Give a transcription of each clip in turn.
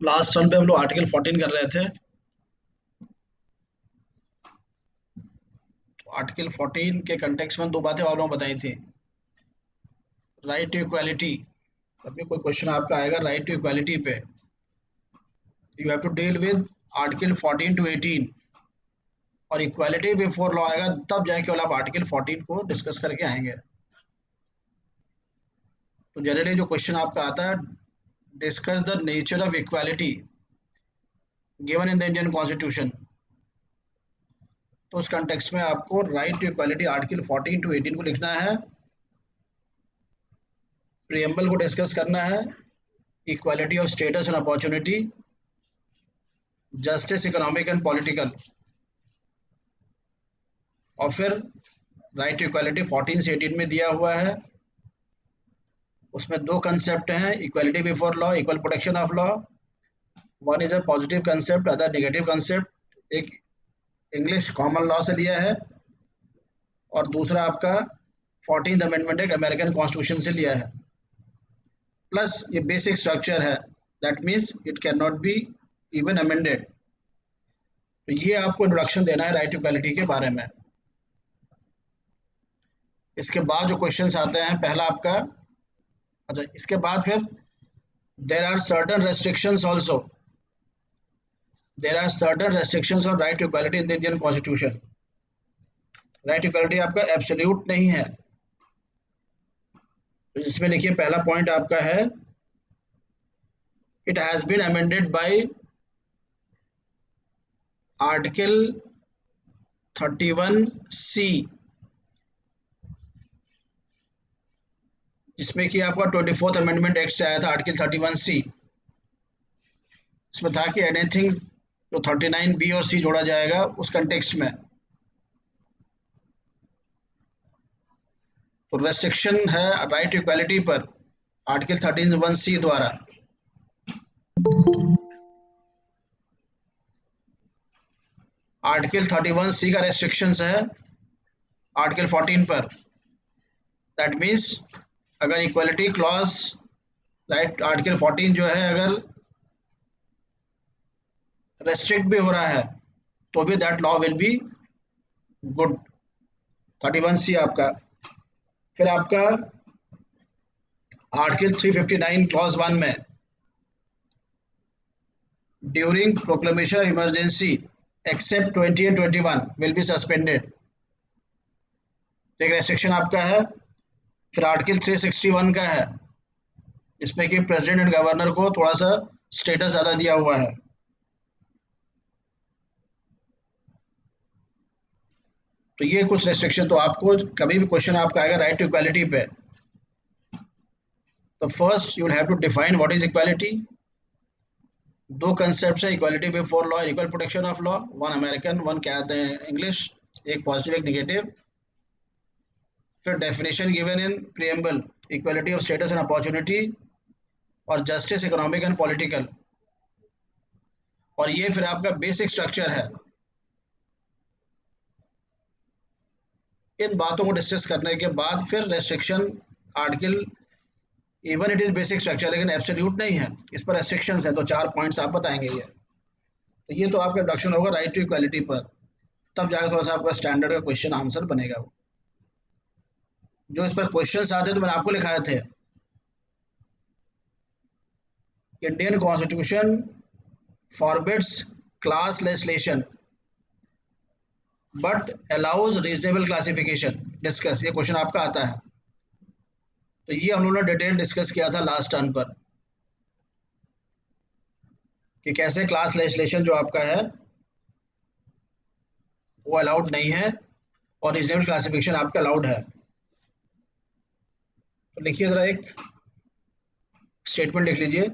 Last term पे हम लोग आर्टिकल 14 कर रहे थे। तो आर्टिकल 14 के कंटेक्स्ट में दो बातें और लोगों बताई थी। राइट टू इक्वालिटी, कभी कोई क्वेश्चन आपका आएगा राइट टू इक्वालिटी पे, you have to deal with article 14 to 18, और इक्वालिटी बिफोर लॉ आएगा तब जाके केवल आप आर्टिकल 14 को डिस्कस करके आएंगे। तो जनरली जो क्वेश्चन आपका आता है, discuss the nature of equality given in the Indian constitution, तो उस कंटेक्स्ट में आपको right to equality article 14 to 18 को लिखना है, प्रियम्बल को डिस्कस करना है, equality of status and opportunity, justice economic and political, और फिर राइट टू इक्वालिटी 14 से 18 में दिया हुआ है। उसमें दो कंसेप्ट हैं, equality before law, equal protection of law. One is a positive concept, other negative concept. एक इंग्लिश कॉमन लॉ से लिया है और दूसरा आपका 14th अमेंडमेंट एक अमेरिकन कॉन्स्टिट्यूशन से लिया है। प्लस ये बेसिक स्ट्रक्चर है, that means it can not be even amended. तो ये आपको इंट्रोडक्शन देना है राइट टू इक्वालिटी के बारे में। इसके बाद जो क्वेश्चंस आते हैं, पहला आपका, अच्छा इसके बाद फिर there are certain restrictions also, there are certain restrictions on right to equality in the Indian constitution. Right to equality आपका एब्सोल्यूट नहीं है। तो जिसमें देखिए पहला पॉइंट आपका है, it has been amended by article 31C, जिसमें कि आपका 24th अमेंडमेंट एक्ट से आया था आर्टिकल 31C। इसमें था कि एनीथिंग जो 39B और C जोड़ा जाएगा उस कंटेक्स्ट में। तो रेस्ट्रिक्शन है राइट टू इक्वालिटी पर आर्टिकल 13(1)(c) द्वारा। आर्टिकल 31C का रेस्ट्रिक्शंस है आर्टिकल 14 पर। दैट मीन्स अगर इक्वालिटी क्लॉज राइट आर्टिकल 14 जो है अगर रेस्ट्रिक्ट भी हो रहा है तो भी that law will be good. 31C आपका। फिर आपका आर्टिकल 359 क्लॉज 1 में during proclamation of emergency except 20 and 21 will be suspended, एक रेस्ट्रिक्शन आपका है। फिर आर्टिकल 361 का है, जिसमें कि प्रेसिडेंट एंड गवर्नर को थोड़ा सा स्टेटस ज़्यादा दिया हुआ है। तो ये कुछ रेस्ट्रिक्शन, तो आपको कभी भी क्वेश्चन आपका आएगा राइट टू इक्वालिटी पे, तो first you will have to define what is equality. दो कंसेप्ट है, equality before law, equal protection of law, one American one क्या कहते हैं इंग्लिश, एक पॉजिटिव एक निगेटिव। फिर definition given in preamble, equality of status and opportunity, और justice economic and political. और ये फिर आपका बेसिक स्ट्रक्चर है। इन बातों को डिस्कस करने के बाद फिर restriction article, even it is basic structure लेकिन एब्सोल्यूट नहीं है, इस पर रेस्ट्रिक्शंस है। तो 4 पॉइंट्स आप बताएंगे ये। तो ये तो आपका इंट्रोडक्शन होगा राइट टू इक्वालिटी पर, तब जाकर थोड़ा सा आपका स्टैंडर्ड का क्वेश्चन आंसर बनेगा। वो जो इस पर क्वेश्चंस आते तो मैंने आपको लिखाए थे, Indian constitution forbids class legislation but allows reasonable classification discuss, ये क्वेश्चन आपका आता है। तो ये हम लोगों ने डिटेल डिस्कस किया था लास्ट टर्न पर, कि कैसे क्लास लेजिस्लेशन जो आपका है वो अलाउड नहीं है और रीजनेबल क्लासिफिकेशन आपका अलाउड है। तो लिखिए जरा एक स्टेटमेंट लिख लीजिए,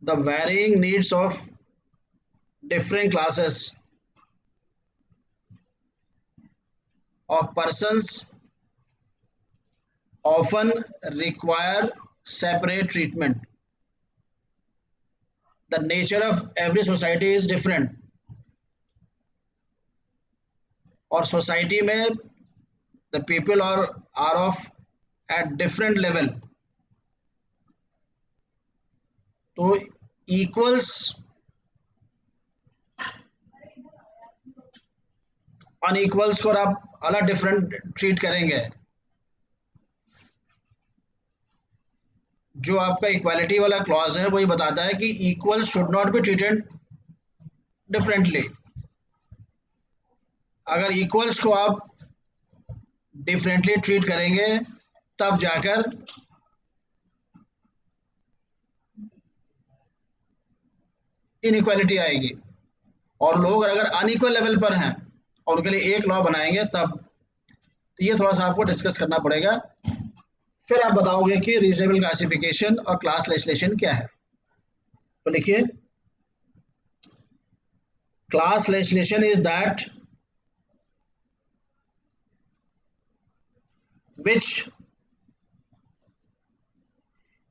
the varying needs of different classes of persons often require separate treatment. The nature of every society is different, और सोसाइटी में the people are of at different level। तो इक्वल्स अनइक्वल्स को आप अलग डिफरेंट ट्रीट करेंगे। जो आपका इक्वालिटी वाला क्लॉज है वही बताता है कि equal should not be treated differently. अगर इक्वल्स को आप डिफरेंटली ट्रीट करेंगे तब जाकर इनइक्वालिटी आएगी। और लोग अगर अनइक्वल लेवल पर हैं और उनके लिए एक लॉ बनाएंगे तब, तो ये थोड़ा सा आपको डिस्कस करना पड़ेगा। फिर आप बताओगे कि रीजनेबल क्लासिफिकेशन और क्लास लेजिस्लेशन क्या है। तो लिखिए, class legislation is that which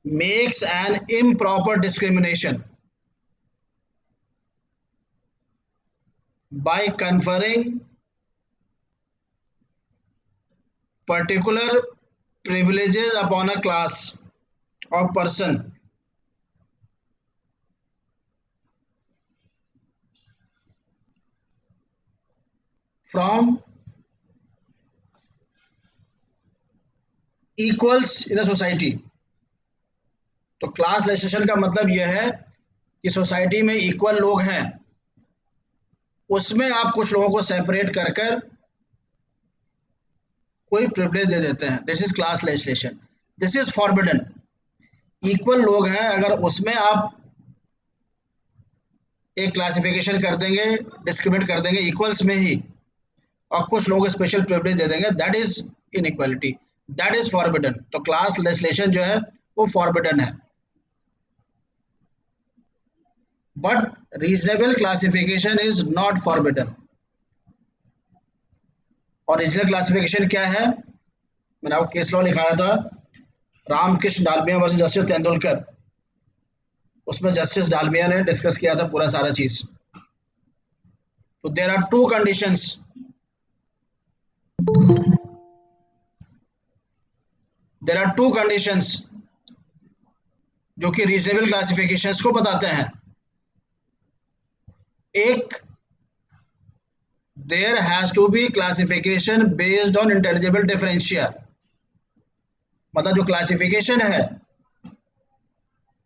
makes an improper discrimination by conferring particular privileges upon a class or person from equals in a society। तो क्लास लेजिस्लेशन का मतलब यह है कि सोसाइटी में इक्वल लोग हैं, उसमें आप कुछ लोगों को सेपरेट कर कर कोई प्रिविलेज दे देते हैं। This is class legislation, this is forbidden. Equal लोग हैं, अगर उसमें आप एक क्लासिफिकेशन कर देंगे, डिस्क्रिमिनेट कर देंगे इक्वल्स में ही, और कुछ लोगों को स्पेशल प्रिविलेज दे देंगे, that is inequality, that is forbidden. तो क्लास लेजिस्लेशन जो है वो फॉरबिडन है। But reasonable classification is not forbidden. और रीजनल क्लासिफिकेशन क्या है? मैंने आपको केस लॉ लिखाया था, रामकृष्ण डालमिया वर्सेस जस्टिस तेंदुलकर। उसमें जस्टिस डालमिया ने डिस्कस किया था पूरा सारा चीज। तो there are two conditions, there are two conditions जो कि रीजनेबल क्लासिफिकेशंस को बताते हैं। एक, there has to be classification based on intelligible differentia. मतलब जो क्लासिफिकेशन है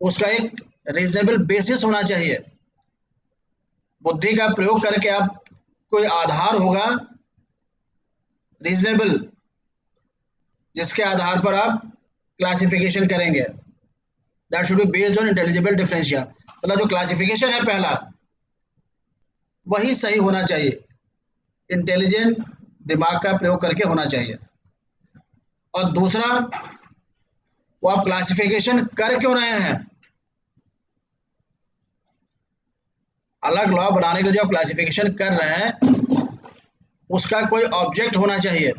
उसका एक रीजनेबल बेसिस होना चाहिए। बुद्धि का प्रयोग करके आप, कोई आधार होगा रीजनेबल जिसके आधार पर आप क्लासिफिकेशन करेंगे। That should be based on intelligible differentia. मतलब जो क्लासिफिकेशन है पहला, वही सही होना चाहिए, इंटेलिजेंट दिमाग का प्रयोग करके होना चाहिए। और दूसरा, वो आप क्लासिफिकेशन कर क्यों रहे हैं, अलग लॉ बनाने के लिए जो आप क्लासिफिकेशन कर रहे हैं उसका कोई ऑब्जेक्ट होना चाहिए।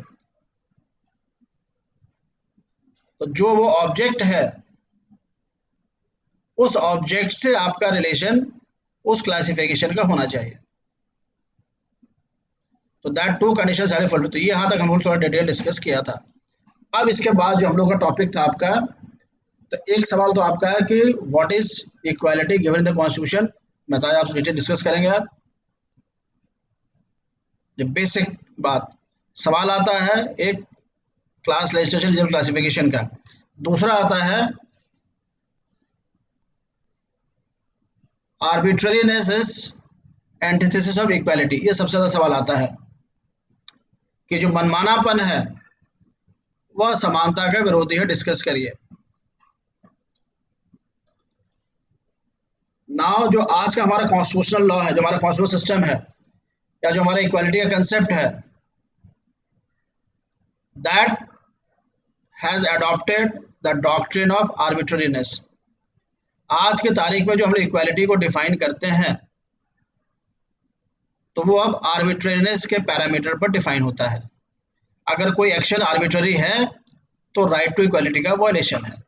तो जो वो ऑब्जेक्ट है, उस ऑब्जेक्ट से आपका रिलेशन उस क्लासिफिकेशन का होना चाहिए। तो that two conditions are fulfilled. तो ये यहाँ तक हम लोग थोड़ा डिटेल डिस्कस किया था। अब इसके बाद जो हम लोग का टॉपिक था आपका, तो एक सवाल तो आपका है कि what is equality given in the constitution. मैं बताया आपसे डिटेल डिस्कस करेंगे। आप जो बेसिक बात, सवाल आता है एक क्लास लेजिस्लेशन क्लासिफिकेशन का, दूसरा आता है आर्बिट्ररीनेस इज एंटीथेसिस ऑफ इक्वालिटी। ये सबसे ज्यादा सवाल आता है कि जो मनमानापन है वह समानता का विरोधी है। डिस्कस करिए। नाउ जो आज का हमारा कॉन्स्टिट्यूशनल लॉ है, जो हमारा कॉन्स्टिट्यूशनल सिस्टम है, या जो हमारा इक्वालिटी का कंसेप्ट है, that has adopted the doctrine of arbitrariness. आज की तारीख में जो हम लोग इक्वालिटी को डिफाइन करते हैं, तो वो अब आर्बिट्ररीनेस के पैरामीटर पर डिफाइन होता है। अगर कोई एक्शन आर्बिट्ररी है तो राइट टू इक्वालिटी का वायलेशन है।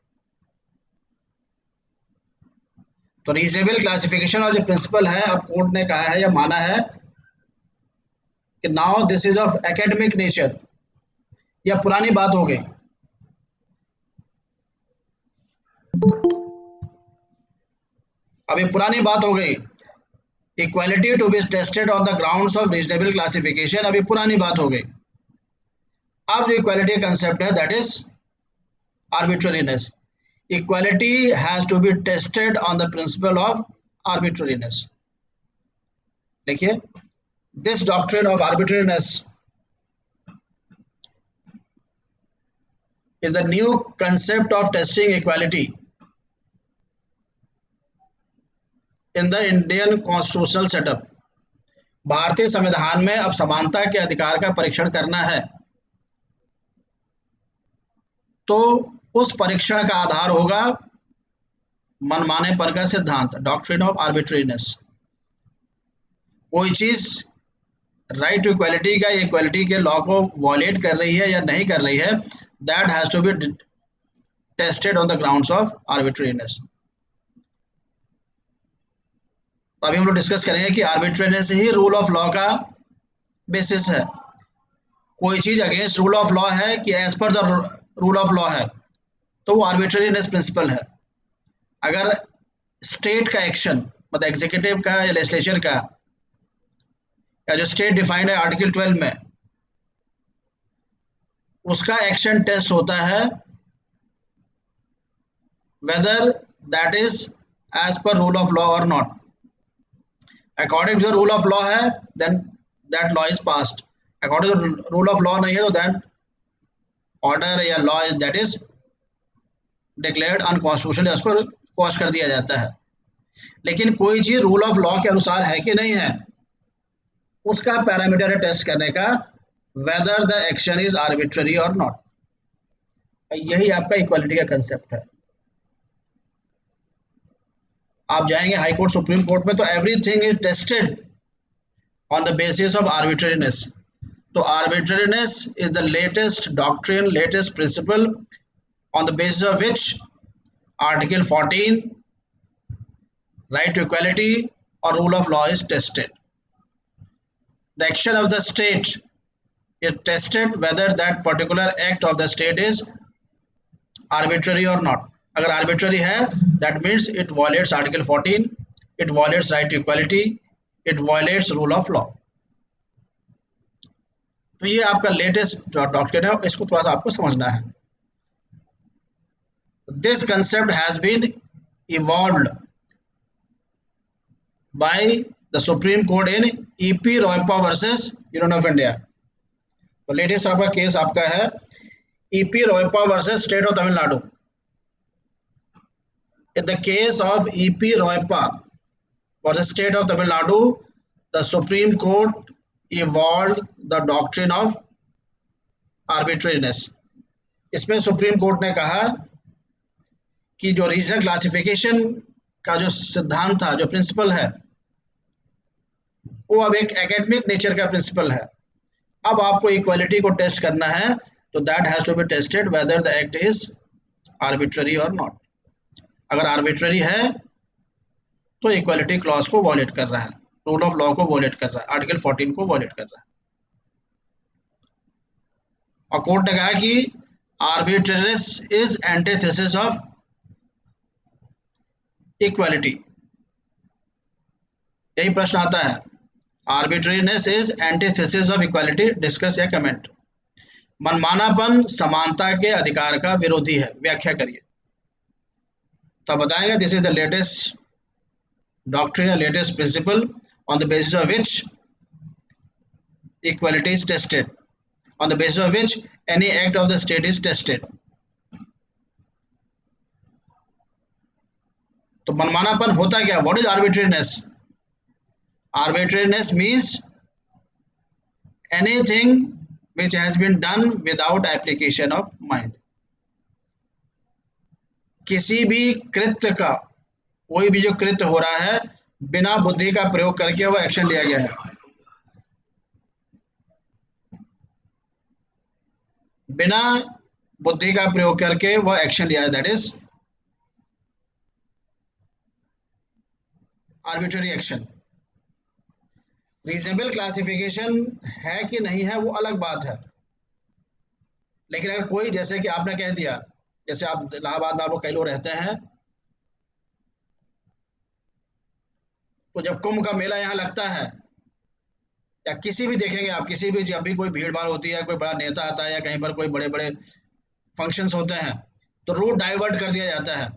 तो रीजनेबल क्लासिफिकेशन और जो प्रिंसिपल है, अब कोर्ट ने कहा है या माना है कि now this is of academic nature, या पुरानी बात हो गई। अभी पुरानी बात हो गई, equality to be tested on the grounds of reasonable classification, अभी पुरानी बात हो गई। अब जो इक्वालिटी कंसेप्ट है that is arbitrariness. Equality has to be tested on the principle of arbitrariness. देखिए, this doctrine of arbitrariness is the new concept of testing equality in the Indian constitutional setup. भारतीय संविधान में अब समानता के अधिकार का परीक्षण करना है, तो उस परीक्षण का आधार होगा मनमानेपन का सिद्धांत, डॉक्ट्रिन ऑफ आर्बिट्रीनेस। कोई चीज राइट टू इक्वालिटी का, इक्वालिटी के लॉ को वॉलेट कर रही है या नहीं कर रही है, that has to be tested on the grounds of arbitrariness. तो अभी हम लोग डिस्कस करेंगे कि आर्बिट्रीनेस ही रूल ऑफ लॉ का बेसिस है। कोई चीज अगेंस्ट रूल ऑफ लॉ है कि as per the rule of law है, तो वो आर्बिट्रेरीनेस प्रिंसिपल है। अगर स्टेट का एक्शन, मतलब एग्जीक्यूटिव का या लेजिस्लेचर का, या जो स्टेट डिफाइंड है आर्टिकल 12 में, उसका एक्शन टेस्ट होता है whether that is as per rule of law और not. According to the rule of law है then that law is passed, according to rule of law नहीं है तो देन ऑर्डर या law that is declared unconstitutional, उसको quash कर दिया जाता है। लेकिन कोई चीज रूल ऑफ लॉ के अनुसार है कि नहीं है, उसका पैरामीटर है टेस्ट करने का, whether the action is arbitrary और नॉट। यही आपका इक्वालिटी का कंसेप्ट है। आप जाएंगे हाई कोर्ट, सुप्रीम कोर्ट में, तो everything is tested on the basis of arbitrariness. तो arbitrariness is the latest doctrine, latest principle on the basis of which Article 14, right to equality or rule of law is tested. The action of the state is tested whether that particular act of the state is arbitrary or not. अगर arbitrary है, that means it violates Article 14, it violates right to equality, it violates rule of law. तो ये आपका latest doctrine है, इसको थोड़ा सा आपको समझना है। This concept has been evolved by the Supreme Court in E.P. Roypa versus Union of India. तो लेटेस्ट आपका केस आपका है E.P. Roypa versus State of Tamil Nadu. In the case of E.P. Roypa versus State of Tamil Nadu, the Supreme Court evolved the doctrine of arbitrariness. इसमें supreme court ने कहा कि जो regional classification का जो सिद्धांत था, जो प्रिंसिपल है, वो अब एक एकेडमिक नेचर का प्रिंसिपल है। अब आपको इक्वालिटी को टेस्ट करना है, तो that has to be tested whether the act is arbitrary और नॉट। अगर आर्बिट्ररी है तो इक्वालिटी क्लॉज को वॉलेट कर रहा है, रूल ऑफ लॉ को वॉलेट कर रहा है, आर्टिकल 14 को वॉलेट कर रहा है। और कोर्ट ने कहा कि arbitrariness is antithesis of equality. यही प्रश्न आता है, arbitrariness is antithesis of equality, discuss या कमेंट। मनमानापन समानता के अधिकार का विरोधी है, व्याख्या करिए। तो आप बताएंगे this is the latest doctrine, latest principle on the basis of which equality is tested, on the basis of which any act of the state is tested. तो मनमानापन होता क्या, what is arbitrariness? Arbitrariness means anything which has been done without application of mind. किसी भी कृत्य का, कोई भी जो कृत्य हो रहा है, बिना बुद्धि का प्रयोग करके वो एक्शन लिया गया है, बिना बुद्धि का प्रयोग करके वो एक्शन लिया है, that is arbitrary action. Reasonable classification है कि नहीं है वो अलग बात है, लेकिन अगर कोई, जैसे कि आपने कह दिया, जैसे आप इलाहाबाद में आपको कई लोग रहते हैं, तो जब कुंभ का मेला यहाँ लगता है, या किसी भी देखेंगे आप, किसी भी जब भी कोई भीड़ भाड़ होती है, कोई बड़ा नेता आता है या कहीं पर कोई बड़े बड़े फंक्शंस होते हैं, तो रूट डाइवर्ट कर दिया जाता है।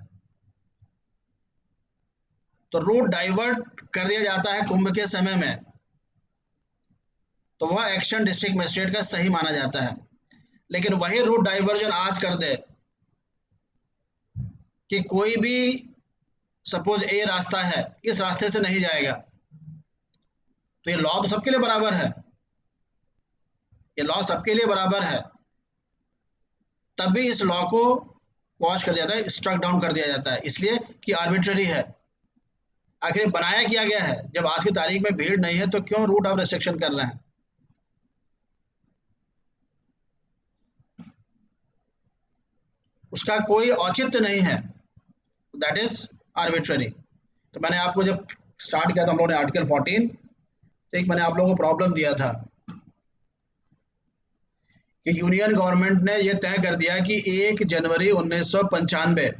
तो रूट डाइवर्ट कर दिया जाता है कुंभ के समय में, तो वह एक्शन डिस्ट्रिक्ट मजिस्ट्रेट का सही माना जाता है। लेकिन वही रूट डाइवर्जन आज कर दे कि कोई भी, सपोज ए रास्ता है, इस रास्ते से नहीं जाएगा, तो ये लॉ तो सबके लिए बराबर है, ये लॉ सबके लिए बराबर है, तब भी इस लॉ को क्वॉश कर दिया जाता है, स्ट्रक डाउन कर दिया जाता है, इसलिए कि आर्बिट्ररी है। आखिर बनाया किया गया है, जब आज की तारीख में भीड़ नहीं है तो क्यों रूट ऑफ रिस्ट्रिक्शन कर रहे हैं? उसका कोई औचित्य नहीं है, दैट इज आर्बिट्ररी। तो मैंने आपको जब स्टार्ट किया था हम लोगों ने आर्टिकल 14, तो एक मैंने आप लोगों को प्रॉब्लम दिया था कि यूनियन गवर्नमेंट ने यह तय कर दिया कि 1 जनवरी 1995,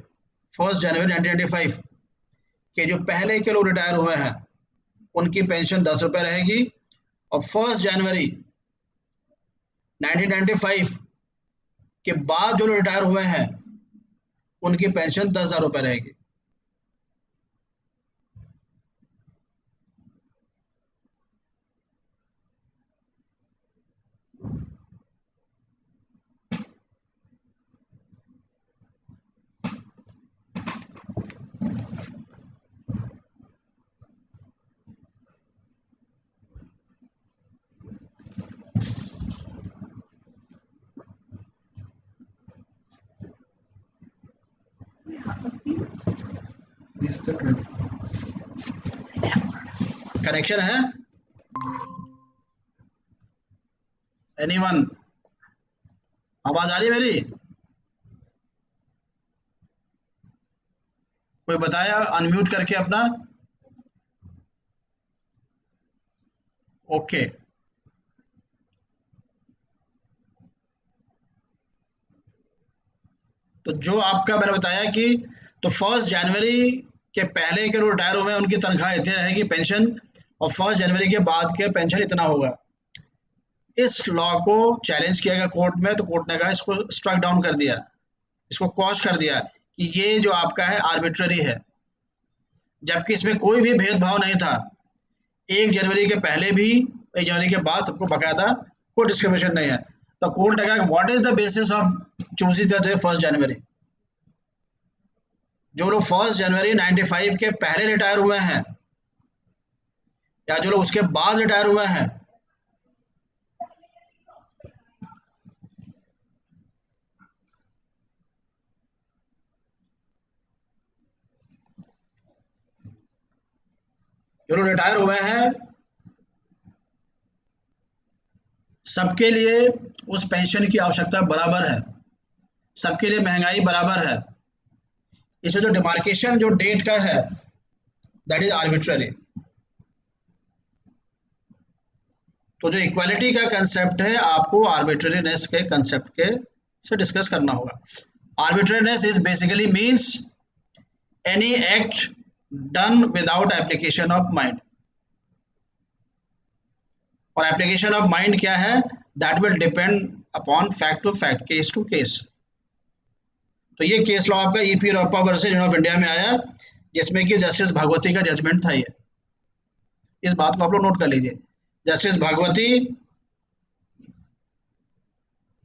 1 जनवरी 1995 के जो पहले के लोग रिटायर हुए हैं उनकी पेंशन 10 रुपये रहेगी, और 1 जनवरी 1995 के बाद जो लोग रिटायर हुए हैं उनकी पेंशन 10,000 रुपये रहेगी। कनेक्शन है एनीवन? आवाज आ रही है मेरी? कोई बताया अनम्यूट करके अपना। ओके, तो जो आपका मैंने बताया कि, तो 1 जनवरी के पहले के जो रिटायर हुए हैं उनकी तनख्वाह इतनी रहेगी पेंशन, और 1 जनवरी के बाद के पेंशन इतना होगा। इस लॉ को चैलेंज किया गया कोर्ट में, तो कोर्ट ने कहा इसको स्ट्रक डाउन कर दिया, इसको क्वॉश कर दिया कि ये जो आपका है आर्बिट्ररी है, जबकि इसमें कोई भी भेदभाव नहीं था। 1 जनवरी के पहले भी, 1 जनवरी के बाद सबको बकायदा, कोई डिस्क्रिमिनेशन नहीं है। तो कोर्ट ने कहा what is the basis of choosing the day 1 जनवरी? जो लोग 1 जनवरी 95 के पहले रिटायर हुए हैं या जो लोग उसके बाद रिटायर हुए हैं, जो लोग रिटायर हुए हैं, सबके लिए उस पेंशन की आवश्यकता बराबर है, सबके लिए महंगाई बराबर है। इसे जो डिमार्केशन जो डेट का है, दैट इज आर्बिट्ररी। तो जो इक्वालिटी का कंसेप्ट है, आपको आर्बिट्ररीनेस के कंसेप्ट के से डिस्कस करना होगा। Arbitrariness is basically means any act done without application of mind. और एप्लीकेशन ऑफ माइंड क्या है? That will depend upon fact to fact, case to case. तो ये केस लॉ आपका EP Royappa versus union of India में आया, जिसमें कि जस्टिस भागवती का जजमेंट था ये। इस बात को आप लोग नोट कर लीजिए। Justice Bhagwati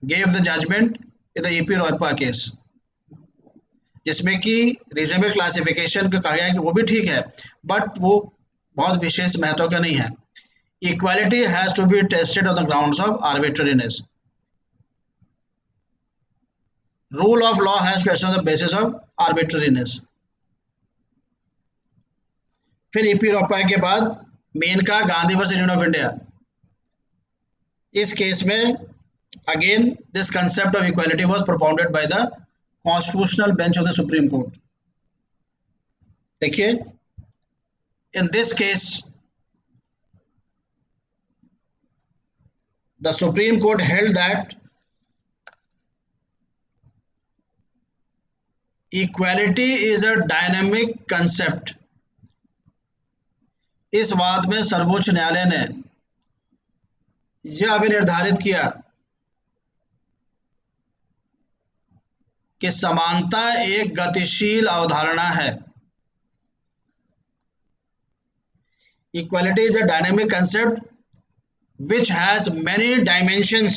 gave the judgment in the EP Roypa case, जिसमें कि रीजनेबल क्लासिफिकेशन का कहा गया है कि वो भी ठीक है, बट वो बहुत विशेष महत्व का नहीं है। Equality has to be tested on the grounds of arbitrariness. Rule of law has tested on the basis of arbitrariness. फिर ईपी रोपा के बाद Maneka Gandhi versus union of India. इस केस में again this concept of equality was propounded by the constitutional bench of the Supreme Court. देखिए, in this case the Supreme Court held that equality is a dynamic concept इस वाद में सर्वोच्च न्यायालय ने यह भी निर्धारित किया कि समानता एक गतिशील अवधारणा है। Equality is a dynamic concept which has many dimensions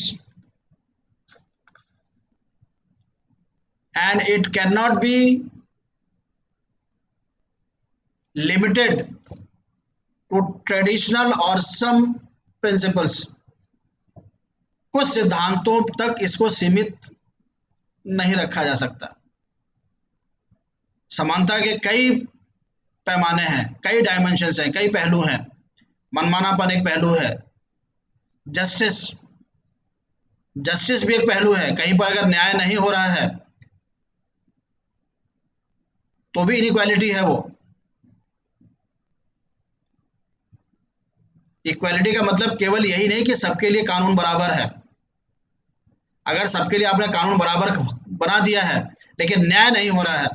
and it cannot be limited to traditional or some principles। कुछ सिद्धांतों तक इसको सीमित नहीं रखा जा सकता। समानता के कई पैमाने हैं, कई डायमेंशंस हैं, कई पहलू हैं। मनमानापन एक पहलू है, जस्टिस जस्टिस भी एक पहलू है। कहीं पर अगर न्याय नहीं हो रहा है तो भी इनइक्वालिटी है वो। इक्वालिटी का मतलब केवल यही नहीं कि सबके लिए कानून बराबर है। अगर सबके लिए आपने कानून बराबर बना दिया है लेकिन न्याय नहीं हो रहा है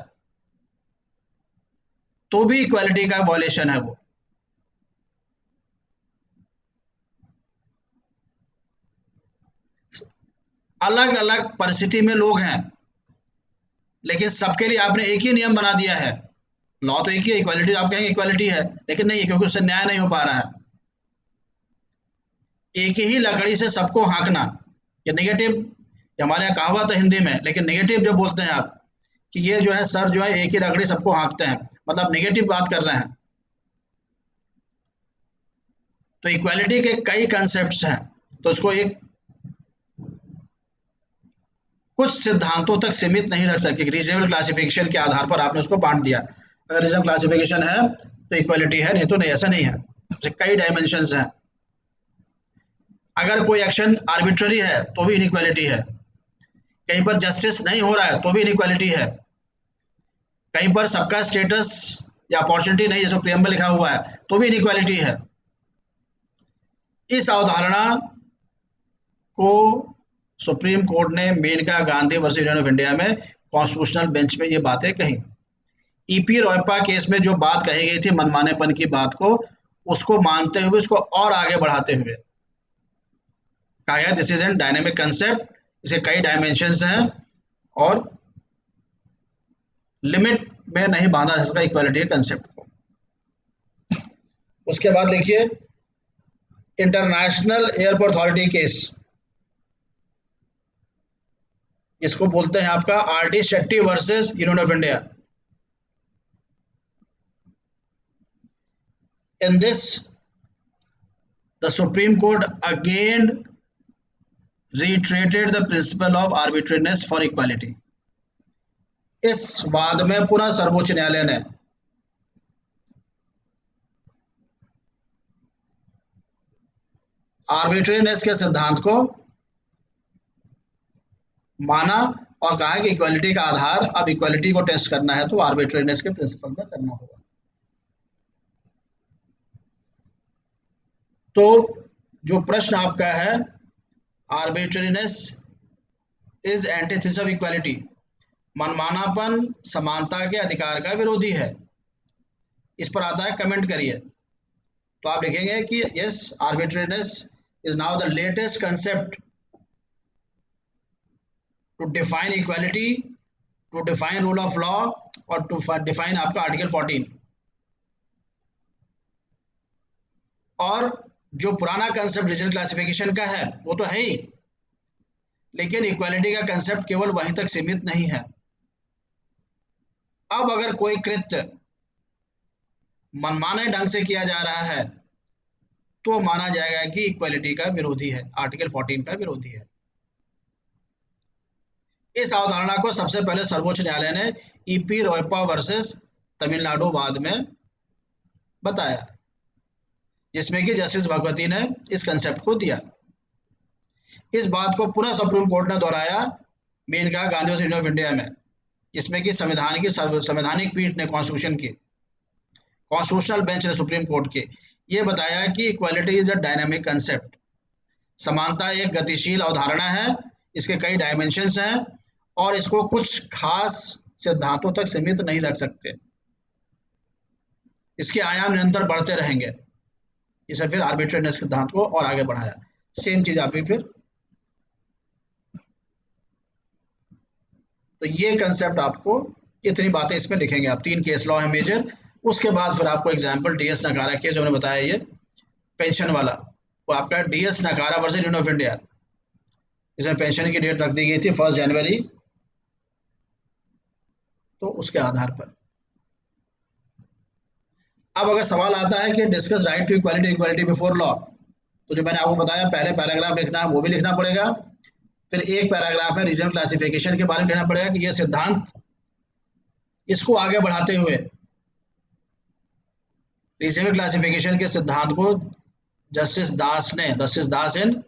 तो भी इक्वालिटी का वायलेशन है वो। अलग अलग परिस्थिति में लोग हैं लेकिन सबके लिए आपने एक ही नियम बना दिया है। लॉ तो एक ही है, इक्वालिटी आप कहेंगे इक्वालिटी है, लेकिन नहीं, क्योंकि उससे न्याय नहीं हो पा रहा है। एक ही लकड़ी से सबको हाँकना, ये नेगेटिव, हमारे यहाँ कहावत है हिंदी में, लेकिन नेगेटिव जब बोलते हैं आप कि ये जो है सर जो है एक ही लकड़ी सबको हाँकते हैं, मतलब नेगेटिव बात कर रहे हैं। तो इक्वालिटी के कई कंसेप्ट्स हैं, तो उसको एक कुछ सिद्धांतों तक सीमित नहीं रख सकते। रीजनेबल क्लासिफिकेशन के आधार पर आपने उसको बांट दिया। अगर रीजनेबल क्लासिफिकेशन है तो इक्वालिटी है, नहीं तो नहीं, ऐसा नहीं है। तो कई डायमेंशंस हैं। अगर कोई एक्शन आर्बिट्ररी है तो भी इनइक्वालिटी है। कहीं पर जस्टिस नहीं हो रहा है तो भी इनइक्वालिटी है। कहीं पर सबका स्टेटस या अपॉर्चुनिटी नहीं, जैसे प्रियम में लिखा हुआ है, तो भी इनइक्वालिटी है। इस अवधारणा को सुप्रीम कोर्ट ने Maneka Gandhi versus union of India में कॉन्स्टिट्यूशनल बेंच में ये बातें कही। ईपी रोयपा केस में जो बात कही गई थी मनमानेपन की बात को, उसको मानते हुए उसको और आगे बढ़ाते हुए कहा गया this is an dynamic concept, इसे कई डायमेंशंस हैं और लिमिट में नहीं बांधा जा सकता इक्वालिटी के कंसेप्ट को। उसके बाद देखिए इंटरनेशनल एयरपोर्ट अथॉरिटी केस, इसको बोलते हैं आपका RD. Shetty versus union of India. In this, the Supreme Court again reiterated the principle of arbitrariness for equality। इस वाद में पुनः सर्वोच्च न्यायालय ने आर्बिट्रेरीनेस के सिद्धांत को माना और कहा कि इक्वालिटी का आधार, अब इक्वालिटी को टेस्ट करना है तो आर्बिट्रेरीनेस के प्रिंसिपल पर करना होगा। तो जो प्रश्न आपका है, arbitrariness is antithesis of equality, मनमानापन समानता के अधिकार का विरोधी है। इस पर आता है कमेंट करिए। तो आप लिखेंगे कि yes, arbitrariness is now the latest concept to define equality, to define rule of law और टू डिफाइन आपका आर्टिकल 14। और जो पुराना कंसेप्ट रीजनल क्लासिफिकेशन का है वो तो है ही, लेकिन इक्वालिटी का कंसेप्ट केवल वहीं तक सीमित नहीं है। अब अगर कोई कृत्य मनमाने ढंग से किया जा रहा है तो माना जाएगा कि इक्वालिटी का विरोधी है, आर्टिकल 14 का विरोधी है। इस अवधारणा को सबसे पहले सर्वोच्च न्यायालय ने ईपी रोयपा वर्सेस तमिलनाडु वाद में बताया, जिसमें कि जस्टिस भगवती ने इस कंसेप्ट को दिया। इस बात को पुनः सुप्रीम कोर्ट ने दोहराया Maneka Gandhi versus union of India में, जिसमें कि संवैधानिक पीठ ने कॉन्स्टिट्यूशनल बेंच ने सुप्रीम कोर्ट के ये बताया कि equality is a dynamic concept, समानता एक गतिशील अवधारणा है, इसके कई डायमेंशंस हैं और इसको कुछ खास सिद्धांतों तक सीमित नहीं रख सकते, इसके आयाम निरंतर बढ़ते रहेंगे। इसे फिर आर्बिट्रेरीनेस सिद्धांत को और आगे बढ़ाया। सेम चीज आप भी फिर, तो ये कंसेप्ट आपको, इतनी बातें इसमें लिखेंगे आप। 3 केस लॉ है मेजर। उसके बाद फिर आपको एग्जाम्पल डीएस नकारा के जो मैंने बताया, ये पेंशन वाला, वो आपका डीएस नकारा वर्सेस यूनियन ऑफ इंडिया, इसमें पेंशन की डेट रख दी गई थी 1 जनवरी। तो उसके आधार पर अब अगर सवाल आता है कि discuss right to equality, equality before law, तो जो मैंने आपको बताया पहले पैराग्राफ लिखना है वो भी लिखना पड़ेगा। फिर एक पैराग्राफ है रीजनल क्लासिफिकेशन के बारे में लिखना पड़ेगा कि ये सिद्धांत, इसको आगे बढ़ाते हुए रीजनल क्लासिफिकेशन के सिद्धांत को जस्टिस दास इन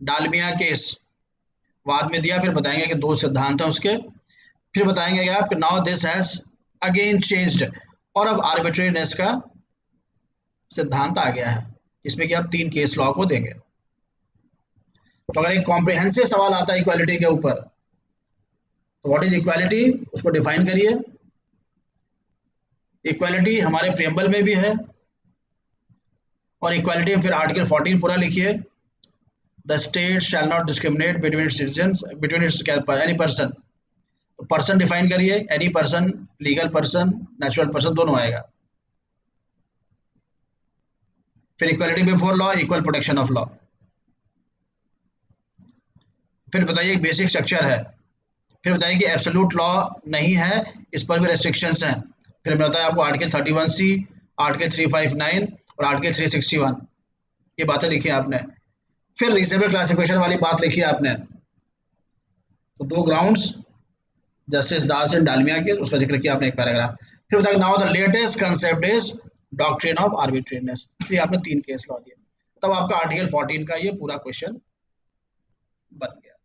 डालमिया केस बाद में दिया। फिर बताएंगे कि 2 सिद्धांत हैं उसके। फिर बताएंगे कि आप now this has again changed, और अब आर्बिट्रेरीनेस का सिद्धांत आ गया है, इसमें कि आप 3 केस लॉ को देंगे। तो अगर एक कॉम्प्रिहेंसिव सवाल आता है इक्वालिटी के ऊपर, तो व्हाट इज इक्वालिटी, उसको डिफाइन करिए। इक्वालिटी हमारे प्रियम्बल में भी है, और इक्वालिटी में फिर आर्टिकल 14 पूरा लिखिए। The state shall not discriminate between citizens, between any person. तो पर्सन डिफाइन करिए, any person, legal person, natural person, दोनों आएगा। फिर equality before law, equal protection of law. फिर बताइए बेसिक स्ट्रक्चर है। फिर बताइए कि एब्सोल्यूट लॉ नहीं है, इस पर भी रेस्ट्रिक्शंस हैं। फिर मैं बताया आपको आर्टिकल 31C, आर्टिकल 359 और आर्टिकल 361, ये बातें लिखी आपने। फिर रीजनेबल क्लासिफिकेशन वाली बात लिखी आपने। तो 2 grounds justice Das and Dalmia के, उसका जिक्र किया आपने एक पैराग्राफ। फिर बताया now the latest concept is doctrine of arbitrariness, इसलिए आपने 3 केस लॉ दिए। तब आपका आर्टिकल 14 का ये पूरा क्वेश्चन बन गया।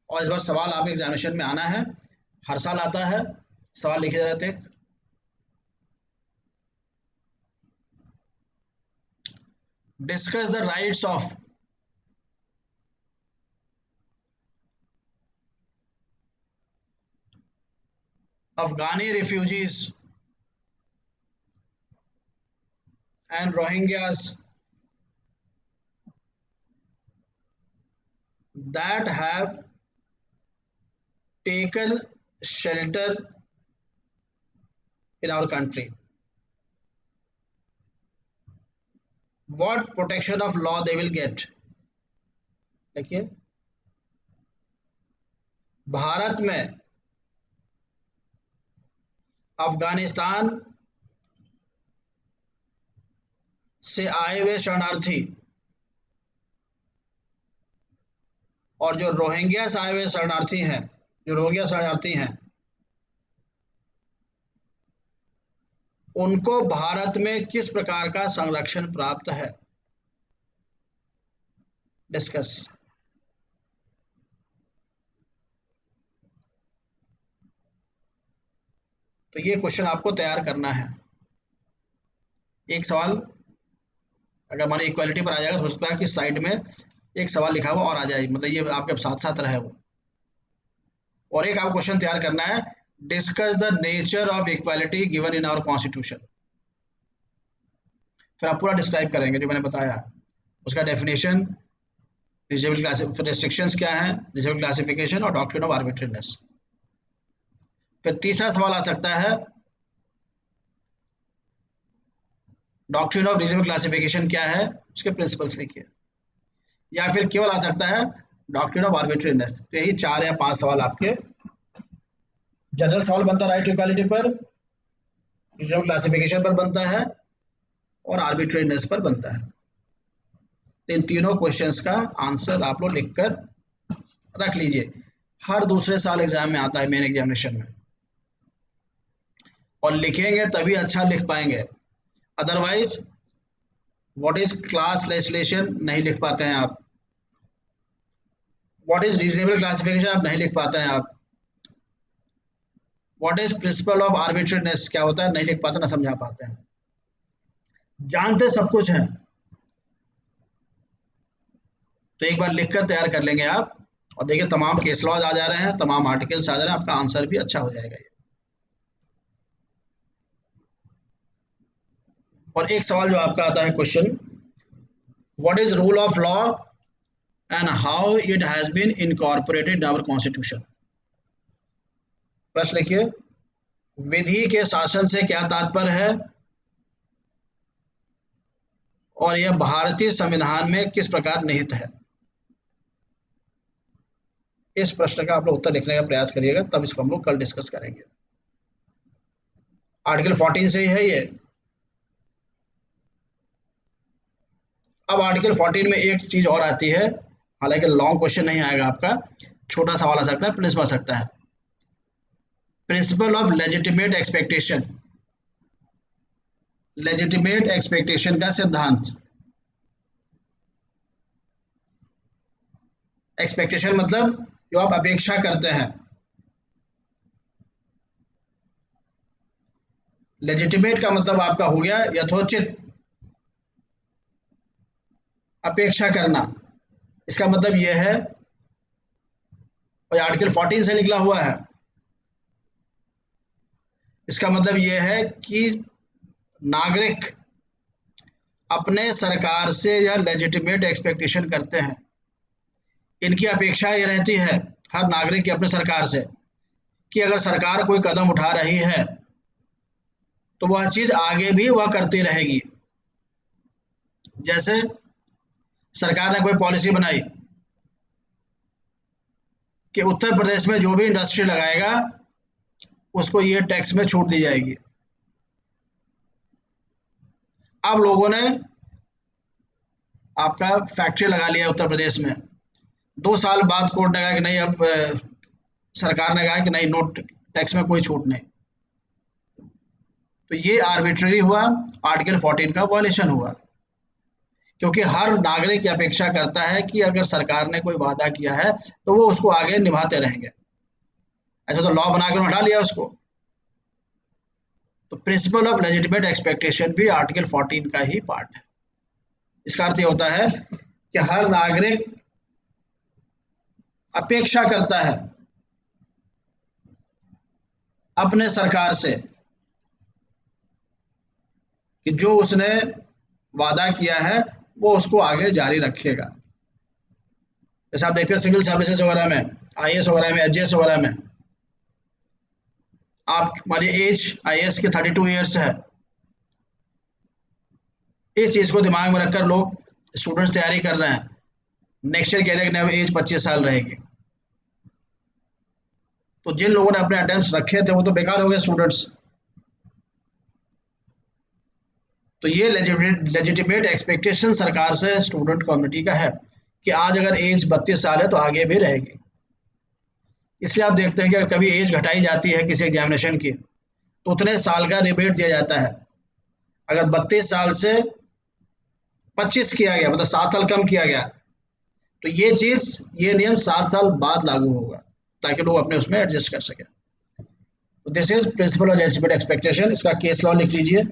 और इस बार सवाल आपके एग्जामिनेशन में आना है, हर साल आता है, सवाल लिखे रहते हैं। Discuss the rights of Afghani refugees and Rohingyas that have taken shelter in our country. What protection of law they will get? देखिए, भारत में अफगानिस्तान से आए हुए शरणार्थी और जो रोहिंग्या से आए हुए शरणार्थी हैं, जो रोहिंग्या शरणार्थी हैं, उनको भारत में किस प्रकार का संरक्षण प्राप्त है? डिस्कस। तो ये क्वेश्चन आपको तैयार करना है। एक सवाल अगर हमारी इक्वालिटी पर आ जाएगा तो हो सकता है कि साइड में एक सवाल लिखा हुआ और आ जाए, मतलब ये आपके साथ साथ रहे वो। और एक आपको क्वेश्चन तैयार करना है, discuss the nature of equality given in our constitution. फिर आप पूरा डिस्क्राइब करेंगे जो मैंने बताया, उसका डेफिनेशन, रेस्ट्रिक्शंस क्या है, रिजर्व क्लासिफिकेशन और डॉक्ट्रिन ऑफ आर्बिट्रेरीनेस। फिर तीसरा सवाल आ सकता है, डॉक्ट्रिन ऑफ रीजनेबल क्लासिफिकेशन क्या है, उसके प्रिंसिपल्स लिखिए। या फिर केवल आ सकता है डॉक्ट्रिन ऑफ आर्बिट्रेरीनेस। तो यही 4 या 5 सवाल आपके जनरल सवाल बनता है राइट टू इक्वालिटी पर, रीजनेबल क्लासिफिकेशन पर बनता है और आर्बिट्रेरीनेस पर बनता है। इन तीनों क्वेश्चंस का आंसर आप लोग लिखकर रख लीजिए। हर दूसरे साल एग्जाम में आता है, मेन एग्जामिनेशन में, और लिखेंगे तभी अच्छा लिख पाएंगे। Otherwise what is class legislation नहीं लिख पाते हैं आप, व्हाट इज रीजनेबल क्लासिफिकेशन आप नहीं लिख पाते हैं आप, what is principle of arbitrariness क्या होता है नहीं लिख पाते, ना समझा पाते हैं। जानते सब कुछ हैं, तो एक बार लिखकर तैयार कर लेंगे आप, और देखिए तमाम केस लॉज आ जा रहे हैं, तमाम आर्टिकल्स आ जा रहे हैं, आपका आंसर भी अच्छा हो जाएगा ये। और एक सवाल जो आपका आता है question, what is rule of law and how it has been incorporated in our constitution. प्रश्न लिखिए, विधि के शासन से क्या तात्पर्य है और यह भारतीय संविधान में किस प्रकार निहित है। इस प्रश्न का आप लोग उत्तर लिखने का प्रयास करिएगा, तब इसको हम लोग कल डिस्कस करेंगे। आर्टिकल 14 से ही है ये। अब आर्टिकल 14 में एक चीज और आती है, हालांकि लॉन्ग क्वेश्चन नहीं आएगा आपका, छोटा सवाल आ सकता है, प्रिंसिपल आ सकता है। Principle of legitimate expectation, legitimate expectation का सिद्धांत। एक्सपेक्टेशन मतलब जो आप अपेक्षा करते हैं, लेजिटिमेट का मतलब आपका हो गया यथोचित अपेक्षा करना। इसका मतलब यह है, और आर्टिकल 14 से निकला हुआ है, इसका मतलब यह है कि नागरिक अपने सरकार से यह लेजिटिमेट एक्सपेक्टेशन करते हैं। इनकी अपेक्षा ये रहती है हर नागरिक की अपने सरकार से कि अगर सरकार कोई कदम उठा रही है तो वह चीज आगे भी वह करती रहेगी। जैसे सरकार ने कोई पॉलिसी बनाई कि उत्तर प्रदेश में जो भी इंडस्ट्री लगाएगा उसको ये टैक्स में छूट दी जाएगी। अब लोगों ने आपका फैक्ट्री लगा लिया उत्तर प्रदेश में, 2 साल बाद कोर्ट ने कहा कि नहीं, अब सरकार ने कहा कि नहीं, नो टैक्स में कोई छूट नहीं। तो ये आर्बिट्ररी हुआ, आर्टिकल 14 का वायलेशन हुआ, क्योंकि हर नागरिक की अपेक्षा करता है कि अगर सरकार ने कोई वादा किया है तो वो उसको आगे निभाते रहेंगे। ऐसा तो लॉ बना के हटा लिया उसको। तो प्रिंसिपल ऑफ लेजिटिमेट एक्सपेक्टेशन भी आर्टिकल 14 का ही पार्ट है। इसका अर्थ ये होता है कि हर नागरिक अपेक्षा करता है अपने सरकार से कि जो उसने वादा किया है वो उसको आगे जारी रखेगा। जैसे आप देखते हैं सिविल सर्विसेज वगैरह में, आईएएस वगैरह में, एचजीएस वगैरह में, आप हमारी एज आईएएस की 32 ईयर्स है। इस चीज को दिमाग में रखकर लोग स्टूडेंट्स तैयारी कर रहे हैं, नेक्स्ट ईयर कह दें कि एज 25 साल रहेगी। तो जिन लोगों ने अपने अटेम्प्ट्स रखे थे वो तो बेकार हो गए स्टूडेंट्स। तो ये लेजिटिमेट एक्सपेक्टेशन सरकार से स्टूडेंट कम्युनिटी का है कि आज अगर एज 32 साल है तो आगे भी रहेगी। इसलिए आप देखते हैं कि अगर कभी एज घटाई जाती है किसी एग्जामिनेशन की तो उतने साल का रिबेट दिया जाता है। अगर 32 साल से 25 किया गया, मतलब 7 साल कम किया गया, तो ये नियम 7 साल बाद लागू होगा ताकि लोग अपने उसमें एडजस्ट कर सकें। तो this is principle of legitimate expectation. इसका केस लॉ लिख लीजिए।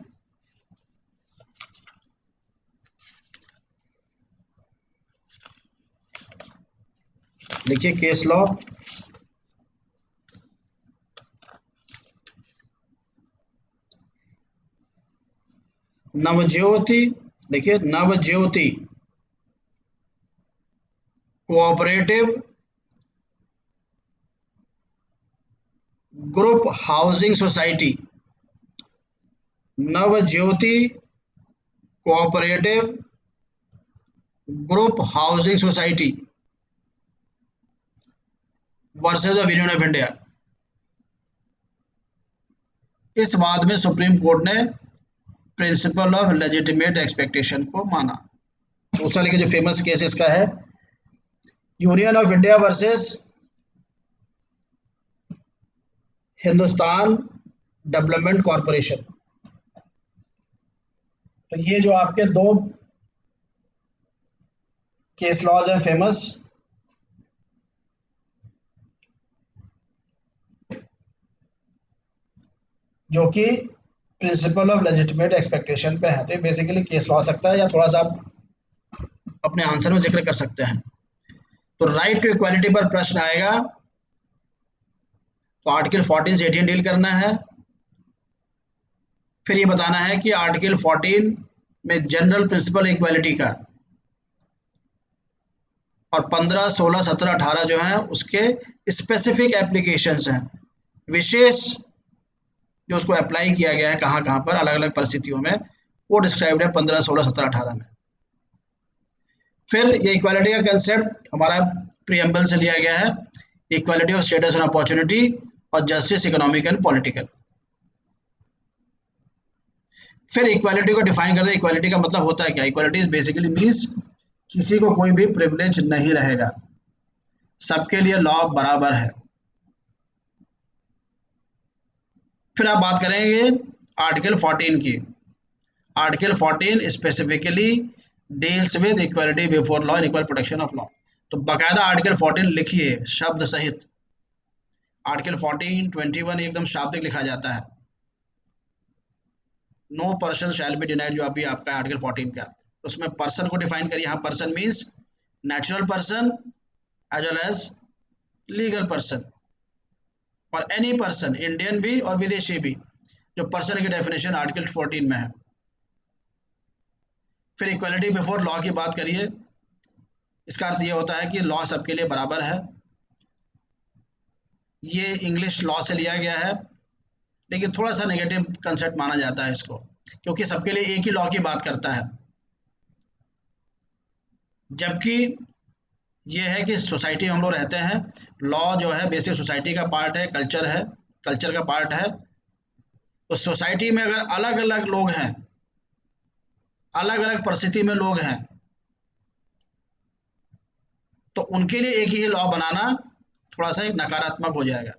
लिखिए केस लॉ। नवज्योति, देखिए Navjyoti cooperative group housing society, Navjyoti cooperative group housing society versus of union of India. इस वाद में सुप्रीम कोर्ट ने प्रिंसिपल ऑफ लेजिटिमेट एक्सपेक्टेशन को माना। दूसरा लिखिए जो फेमस केस इसका है, union of India versus Hindustan development corporation. तो ये जो आपके दो केस लॉज हैं फेमस, जो कि प्रिंसिपल ऑफ लेजिटिमेट एक्सपेक्टेशन पे है। तो ये बेसिकली केस लॉ सकता है या थोड़ा सा आप अपने आंसर में जिक्र कर सकते हैं। तो राइट टू इक्वालिटी पर प्रश्न आएगा तो आर्टिकल 14 से 18 डील करना है। फिर ये बताना है कि आर्टिकल 14 में जनरल प्रिंसिपल इक्वालिटी का और 15, 16, 17, 18 जो है उसके स्पेसिफिक एप्लीकेशंस हैं, विशेष जो उसको अप्लाई किया गया है कहाँ कहाँ पर अलग अलग परिस्थितियों में, वो डिस्क्राइब्ड है 15, 16, 17, 18 में। फिर ये इक्वालिटी का कंसेप्ट हमारा प्रीएम्बल से लिया गया है, equality of status and opportunity और जस्टिस इकोनॉमिक एंड पॉलिटिकल। फिर इक्वालिटी को डिफाइन करते हैं, इक्वालिटी का मतलब होता है क्या? इक्वालिटी इज बेसिकली मीन्स किसी को कोई भी प्रिविलेज नहीं रहेगा, सबके लिए लॉ बराबर है। फिर आप बात करेंगे आर्टिकल 14 की। Article 14 specifically deals with equality before law and equal protection of law. तो बकायदा आर्टिकल 14 लिखिए शब्द सहित। आर्टिकल 14, 21 एकदम शाब्दिक लिखा जाता है। No person shall be denied, जो अभी आपका आर्टिकल 14 का, उसमें पर्सन को डिफाइन करिए। यहाँ person means natural person as well as legal person और एनी पर्सन, इंडियन भी और विदेशी भी, जो पर्सन की डेफिनेशन आर्टिकल 14 में है। फिर इक्वालिटी बिफोर लॉ की बात करिए। इसका अर्थ ये होता है कि लॉ सबके लिए बराबर है। ये इंग्लिश लॉ से लिया गया है, लेकिन थोड़ा सा नेगेटिव कंसेप्ट माना जाता है इसको, क्योंकि सबके लिए एक ही लॉ की बात करता है। जबकि ये है कि सोसाइटी में हम लोग रहते हैं, लॉ जो है बेसिक सोसाइटी का पार्ट है, कल्चर का पार्ट है। तो सोसाइटी में अगर अलग अलग लोग हैं, अलग अलग परिस्थिति में लोग हैं, तो उनके लिए एक ही लॉ बनाना थोड़ा सा एक नकारात्मक हो जाएगा।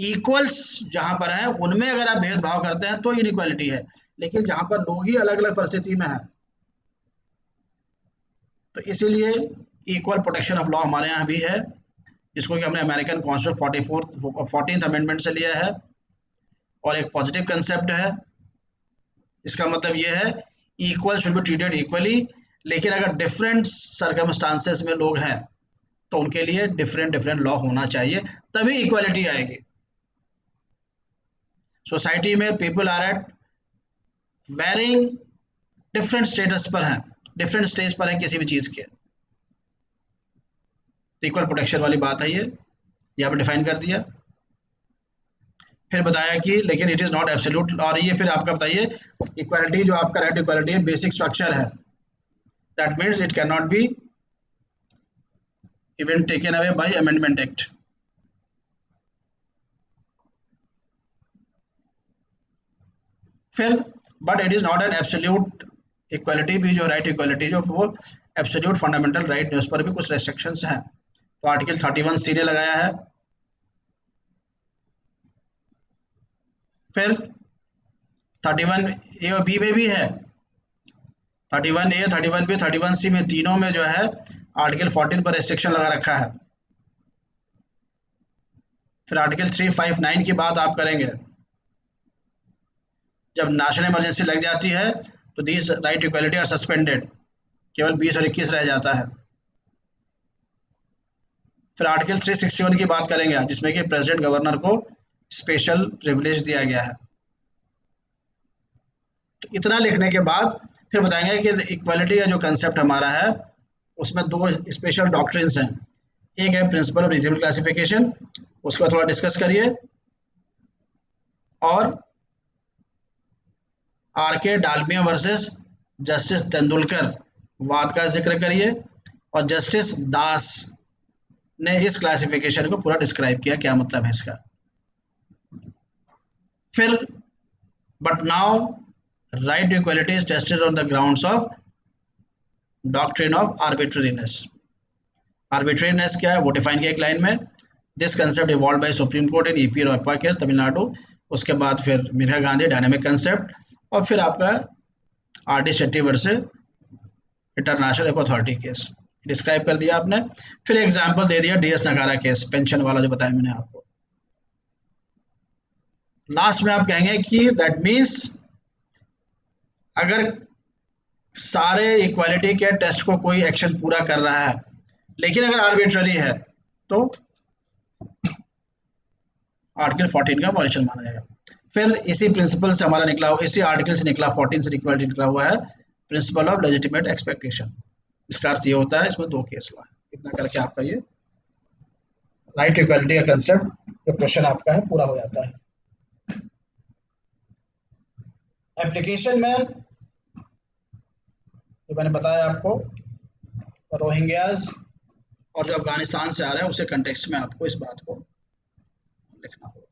इक्वल्स जहां पर है उनमें अगर आप भेदभाव करते हैं तो इनइक्वालिटी है, लेकिन जहां पर लोग ही अलग अलग परिस्थिति में है, तो इसीलिए इक्वल प्रोटेक्शन ऑफ लॉ हमारे यहाँ भी है, जिसको कि हमने अमेरिकन कॉन्स्टिट्यूशन 14th अमेंडमेंट से लिया है। और एक पॉजिटिव कंसेप्ट है, इसका मतलब ये है equal should be treated equally, लेकिन अगर डिफरेंट सर्कमस्टांसेस में लोग हैं तो उनके लिए डिफरेंट डिफरेंट लॉ होना चाहिए, तभी इक्वालिटी आएगी। सोसाइटी में people are at varying different status पर हैं, डिफरेंट स्टेज पर है किसी भी चीज के, इक्वल प्रोटेक्शन वाली बात है, ये यहाँ पर डिफाइन कर दिया। फिर बताया कि लेकिन इट इज नॉट एब्सोल्यूट, और ये फिर आपका बताइए इक्वालिटी जो आपका राइट इक्वालिटी है बेसिक स्ट्रक्चर है, that means it can not be even taken away by amendment act. फिर but it is not an absolute, equality भी जो राइट इक्वालिटी जो वो एब्सोल्यूट फंडामेंटल राइट, उस पर भी कुछ रेस्ट्रिक्शंस हैं। तो आर्टिकल 31C ने लगाया है। फिर 31A और बी में भी है, 31A, 31B, 31C में तीनों में जो है आर्टिकल 14 पर रेस्ट्रिक्शन लगा रखा है। फिर आर्टिकल 359 की बात आप करेंगे, जब नेशनल इमरजेंसी लग जाती है तो this right equality are suspended, केवल 20 और 21 रह जाता है। फिर आर्टिकल 361 की बात करेंगे आप, जिसमें कि प्रेसिडेंट गवर्नर को स्पेशल प्रिविलेज दिया गया है। तो इतना लिखने के बाद फिर बताएंगे कि इक्वालिटी का जो कंसेप्ट हमारा है उसमें दो स्पेशल डॉक्ट्रिन्स हैं। एक है प्रिंसिपल ऑफ रीजनेबल क्लासिफिकेशन, उसको थोड़ा डिस्कस करिए, और आर के डालमिया वर्सेस जस्टिस तेंदुलकर वाद का जिक्र करिए, और जस्टिस दास ने इस क्लासिफिकेशन को पूरा डिस्क्राइब किया, क्या मतलब है इसका। फिर but now right to equality is tested on the grounds of doctrine of arbitrariness. Arbitrariness क्या है वो डिफाइन किया एक लाइन में। This concept evolve by supreme court in EP Royappa case Tamil Nadu. उसके बाद फिर मेनका गांधी डायनामिक कंसेप्ट, और फिर आपका R D Shetty versus international airport authority case describe कर दिया आपने। फिर एग्जाम्पल दे दिया डीएस नगारा केस, पेंशन वाला जो बताया मैंने आपको। लास्ट में आप कहेंगे कि दैट मीन्स अगर सारे इक्वालिटी के टेस्ट को कोई एक्शन पूरा कर रहा है, लेकिन अगर आर्बिट्ररी है तो आर्टिकल 14 का वायलेशन माना जाएगा। फिर इसी प्रिंसिपल से हमारा निकला हुआ, इसी आर्टिकल से निकला, 14 से इक्वालिटी निकला हुआ है प्रिंसिपल ऑफ लेजिटिमेट एक्सपेक्टेशन। इसका अर्थ ये होता है, इसमें दो केस हुआ है। इतना करके आपका ये राइट टू इक्वालिटी का कंसेप्ट जो क्वेश्चन आपका है पूरा हो जाता है। एप्लीकेशन में जो मैंने बताया आपको, रोहिंग्याज और जो अफगानिस्तान से आ रहा है उसे कंटेक्स्ट में आपको इस बात को लिखना होगा।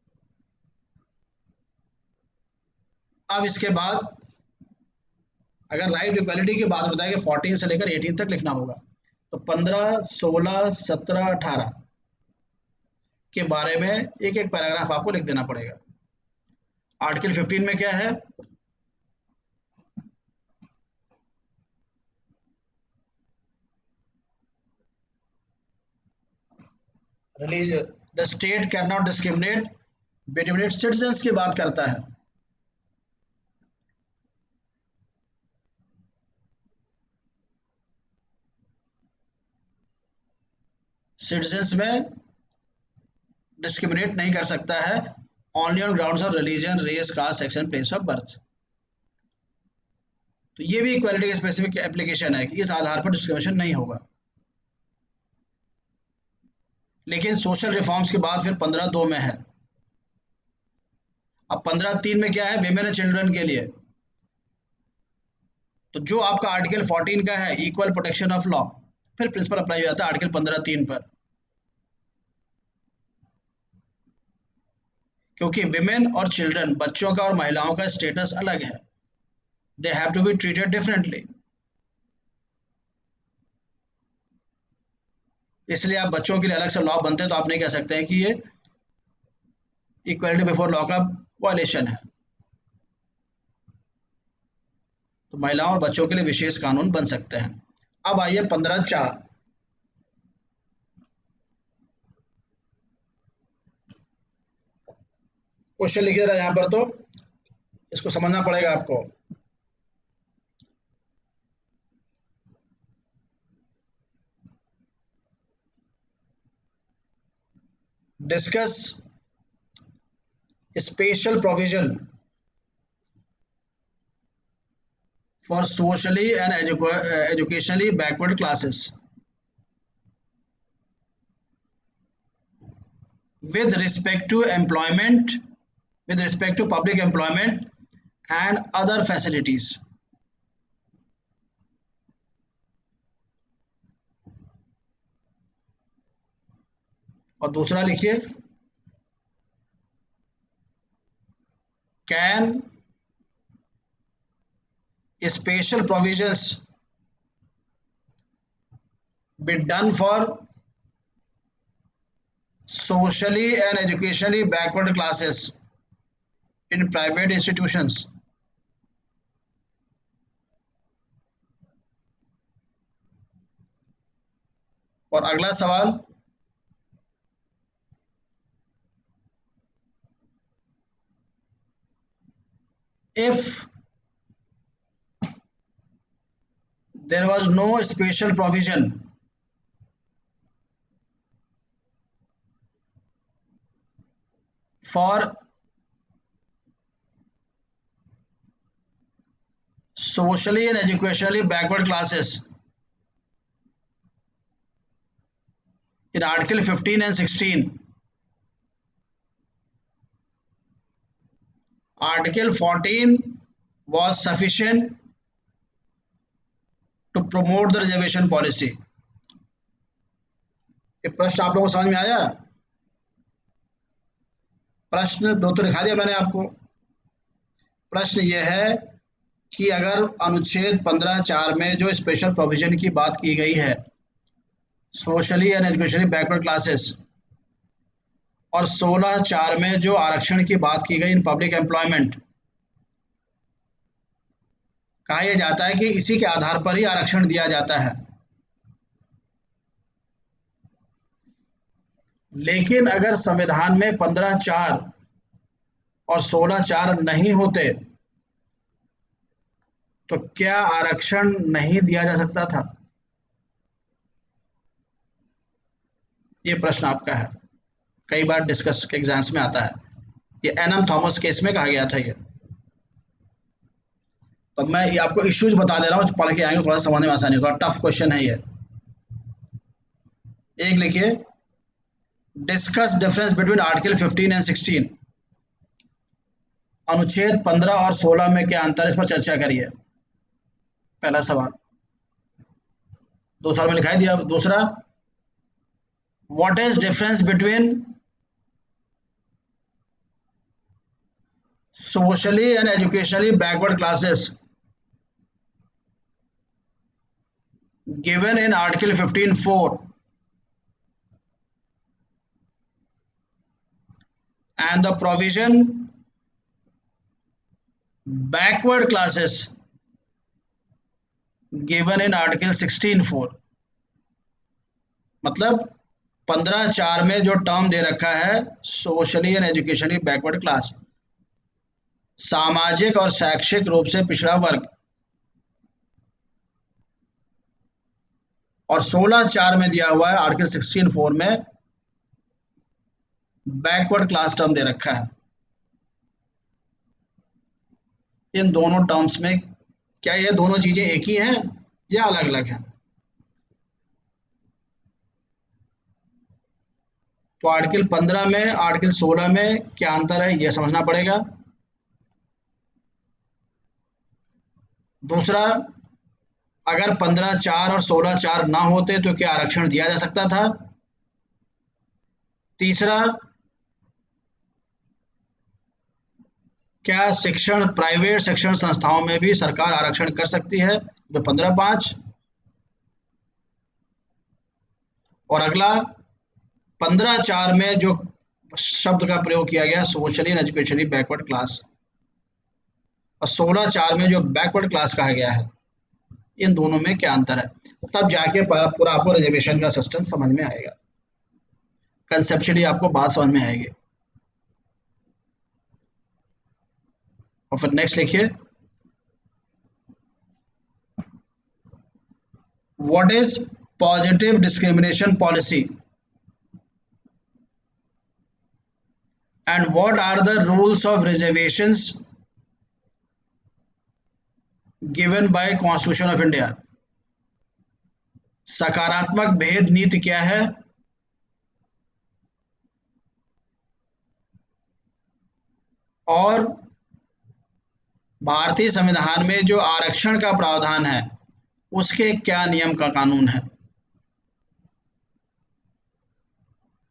अब इसके बाद अगर राइट इक्वालिटी की बात बताएं कि 14 से लेकर 18 तक लिखना होगा, तो 15, 16, 17, 18 के बारे में एक एक पैराग्राफ आपको लिख देना पड़ेगा। आर्टिकल 15 में क्या है, religion, the state can not discriminate between its citizens की बात करता है। सिटीजन्स में डिस्क्रिमिनेट नहीं कर सकता है only on grounds of religion, race, caste, sex, place of birth. तो ये भी इक्वालिटी का स्पेसिफिक एप्लीकेशन है कि इस आधार पर डिस्क्रिमिनेशन नहीं होगा। लेकिन सोशल रिफॉर्म्स के बाद फिर 15(2) में है। अब 15(3) में क्या है, विमेन एंड चिल्ड्रन के लिए, तो जो आपका आर्टिकल 14 का है इक्वल प्रोटेक्शन ऑफ लॉ, फिर प्रिंसिपल अप्लाई हो जाता है आर्टिकल 15(3) पर, क्योंकि विमेन और चिल्ड्रन, बच्चों का और महिलाओं का स्टेटस अलग है, they have to be treated differently. इसलिए आप बच्चों के लिए अलग से लॉ बनते हैं तो आप नहीं कह सकते हैं कि ये इक्वलिटी बिफोर लॉ का वायलेशन है। तो महिलाओं और बच्चों के लिए विशेष कानून बन सकते हैं। अब आइए 15(4), क्वेश्चन लिखिए जरा यहाँ पर, तो इसको समझना पड़ेगा आपको। Discuss special provision for socially and educationally backward classes with respect to employment, with respect to public employment and other facilities। और दूसरा लिखिए, can special provisions be done for socially and educationally backward classes in private institutions। और अगला सवाल, if there was no special provision for socially and educationally backward classes in Article 15 and 16, Article 14 was sufficient to promote the reservation policy। ये प्रश्न आप लोगों को समझ में आया? प्रश्न दो तो दिखा दिया मैंने आपको। प्रश्न यह है कि अगर अनुच्छेद 15(4) में जो स्पेशल प्रोविजन की बात की गई है, socially and educationally backward classes, और 16(4) में जो आरक्षण की बात की गई इन पब्लिक एम्प्लॉयमेंट, कहा यह जाता है कि इसी के आधार पर ही आरक्षण दिया जाता है। लेकिन अगर संविधान में 15(4) और 16(4) नहीं होते तो क्या आरक्षण नहीं दिया जा सकता था? ये प्रश्न आपका है, कई बार डिस्कस के एग्जाम्स में आता है। ये एनएम थॉमस केस में कहा गया था ये। तो मैं ये आपको इश्यूज बता दे रहा हूँ, पढ़ के आएंगे थोड़ा समझने में आसानी, थोड़ा टफ क्वेश्चन है ये। एक लिखिए, discuss difference between article 15 and 16। अनुच्छेद 15 और 16 में क्या अंतर है, इस पर चर्चा करिए। पहला सवाल, 2 साल में लिखाई दिया। दूसरा, what is difference between socially and educationally backward classes given in article 15(4) and the provision backward classes given in article 16(4)। मतलब 15(4) में जो टर्म दे रखा है socially and educationally backward class, सामाजिक और शैक्षिक रूप से पिछड़ा वर्ग, और 16(4) में दिया हुआ है आर्टिकल 16(4) में बैकवर्ड क्लास टर्म दे रखा है। इन दोनों टर्म्स में क्या ये दोनों चीजें एक ही हैं या अलग अलग हैं? तो आर्टिकल 15 में आर्टिकल 16 में क्या अंतर है यह समझना पड़ेगा। दूसरा, अगर 15(4) और 16(4) ना होते तो क्या आरक्षण दिया जा सकता था? तीसरा, क्या शिक्षण प्राइवेट शिक्षण संस्थाओं में भी सरकार आरक्षण कर सकती है जो 15(5)? और अगला, 15(4) में जो शब्द का प्रयोग किया गया socially and educationally backward class, और 16(4) में जो बैकवर्ड क्लास कहा गया है, इन दोनों में क्या अंतर है? तब जाके पूरा आपको रिजर्वेशन का सिस्टम समझ में आएगा, कंसेप्चुअली आपको बात समझ में आएगी। और फिर नेक्स्ट लिखिए, what is positive discrimination policy and what are the rules of reservations given by constitution of India. सकारात्मक भेद नीति क्या है और भारतीय संविधान में जो आरक्षण का प्रावधान है उसके क्या नियम का कानून है?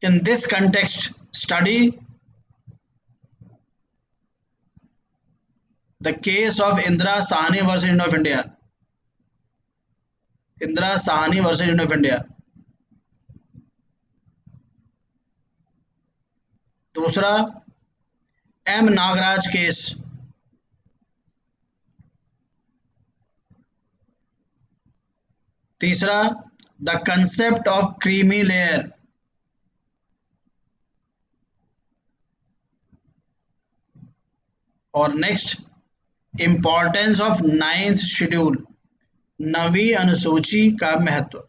In this context study the case of Indira Sawhney versus of India. Indira Sawhney versus of India. दूसरा, एम नागराज केस। तीसरा, the concept of creamy layer. और next, importance of 9th schedule, 9वीं अनुसूची का महत्व।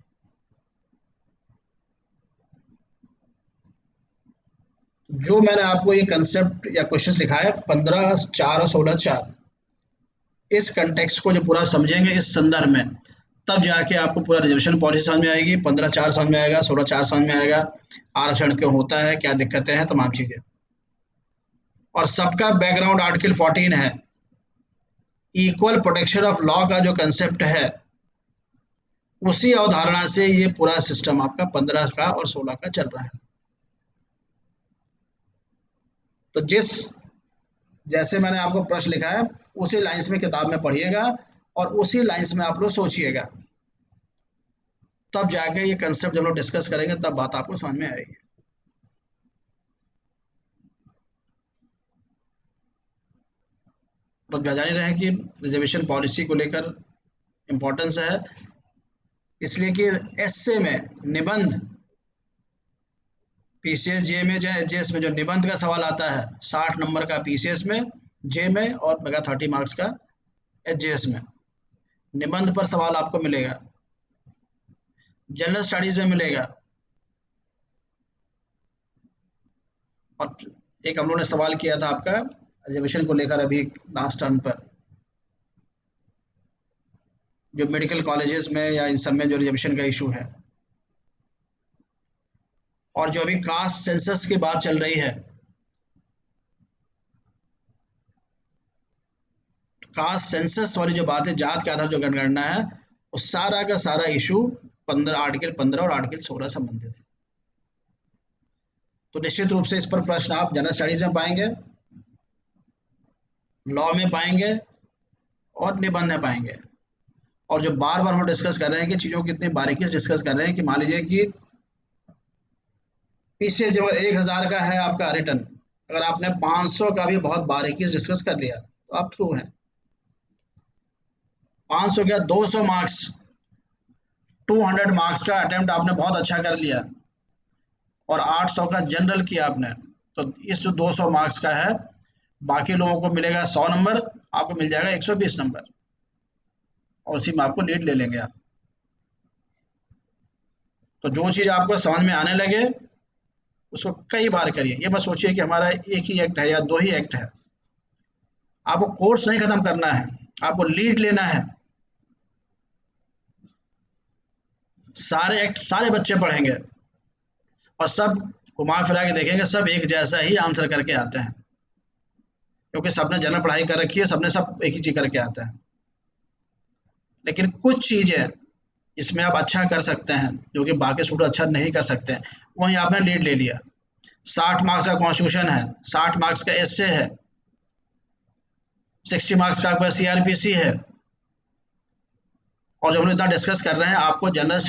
जो मैंने आपको ये कंसेप्ट या क्वेश्चन लिखा है 15(4) और 16(4), इस कंटेक्स्ट को जो पूरा समझेंगे इस संदर्भ में, तब जाके आपको पूरा रिजर्वेशन पॉलिसी समझ में आएगी, 15(4) समझ में आएगा, 16(4) समझ में आएगा, आरक्षण क्यों होता है, क्या दिक्कतें हैं, तमाम चीजें। और सबका बैकग्राउंड आर्टिकल 14 है। इक्वल प्रोटेक्शन ऑफ लॉ का जो कंसेप्ट है उसी अवधारणा से ये पूरा सिस्टम आपका 15 का और 16 का चल रहा है। तो जैसे मैंने आपको प्रश्न लिखा है उसी लाइंस में किताब में पढ़िएगा और उसी लाइंस में आप लोग सोचिएगा, तब जाके ये कंसेप्ट जब लोग डिस्कस करेंगे तब बात आपको समझ में आएगी। तो जान रहे हैं कि रिजर्वेशन पॉलिसी को लेकर इम्पोर्टेंस है, इसलिए कि एसए में निबंध, पीसीएस जे में जो एचजेएस में जो निबंध का सवाल आता है 60 नंबर का पीसीएस में, जे में, और मेगा 30 मार्क्स का एचजेएस में, निबंध पर सवाल आपको मिलेगा, जनरल स्टडीज में मिलेगा। और एक हम लोगों ने सवाल किया था आपका रिजर्वेशन को लेकर अभी लास्ट टर्म पर, जो मेडिकल कॉलेजेस में या इन सब में जो रिजर्वेशन का इशू है, और जो अभी कास्ट सेंसस की बात चल रही है, कास्ट सेंसस वाली जो बात है, जात के आधार जो जनगणना है, वो सारा का सारा इशू 15 आर्टिकल 15 और आर्टिकल 16 संबंधित है। तो निश्चित रूप से इस पर प्रश्न आप जनरल स्टडीज में पाएंगे, लॉ में पाएंगे और निबंध में पाएंगे। और जो बार बार हम डिस्कस कर रहे हैं कि चीज़ों की कितनी बारीकी से डिस्कस कर रहे हैं कि मान लीजिए कि पीछे जब 1000 का है आपका रिटर्न, अगर आपने 500 का भी बहुत बारीकी से डिस्कस कर लिया तो आप थ्रू हैं। 500 क्या 200 मार्क्स, 200 मार्क्स का अटेम्प्ट आपने बहुत अच्छा कर लिया और 800 का जनरल किया आपने, तो इस 200 मार्क्स का है, बाकी लोगों को मिलेगा 100 नंबर, आपको मिल जाएगा 120 नंबर, और उसी में आपको लीड ले लेंगे आप। तो जो चीज़ आपको समझ में आने लगे उसको कई बार करिए। ये मत सोचिए कि हमारा एक ही एक्ट है या दो ही एक्ट है। आपको कोर्स नहीं खत्म करना है, आपको लीड लेना है। सारे एक्ट सारे बच्चे पढ़ेंगे और सब घुमा फिरा के देखेंगे, सब एक जैसा ही आंसर करके आते हैं, क्योंकि सबने जनरल पढ़ाई कर रखी है, सबने सब एक ही चीज करके आते हैं। लेकिन कुछ चीजें इसमें आप अच्छा कर सकते हैं जो कि बाकी स्टूडेंट अच्छा नहीं कर सकते हैं, वहीं आपने लीड ले लिया। 60 मार्क्स का कॉन्स्टिट्यूशन है, 60 मार्क्स का एसए है, 60 मार्क्स का आपका सीआरपीसी है, और जब हम लोग इतना डिस्कस कर रहे हैं, आपको जनरल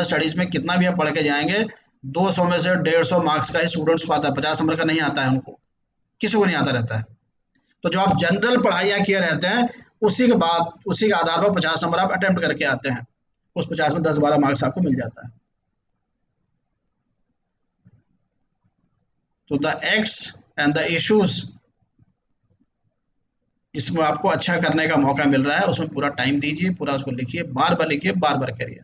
स्टडीज में कितना भी आप पढ़ के जाएंगे, 200 में से 150 मार्क्स का ही स्टूडेंट्स को आता है, 50 नंबर का नहीं आता है उनको, किसी को नहीं आता रहता है। तो जो आप जनरल पढ़ाइयाँ किए रहते हैं, उसी के बाद उसी के आधार पर 50 नंबर आप अटेम्प्ट करके आते हैं, उस 50 में 10-12 मार्क्स आपको मिल जाता है। तो the acts and the issues जिसमें आपको अच्छा करने का मौका मिल रहा है, उसमें पूरा टाइम दीजिए, पूरा उसको लिखिए, बार बार लिखिए, बार बार करिए।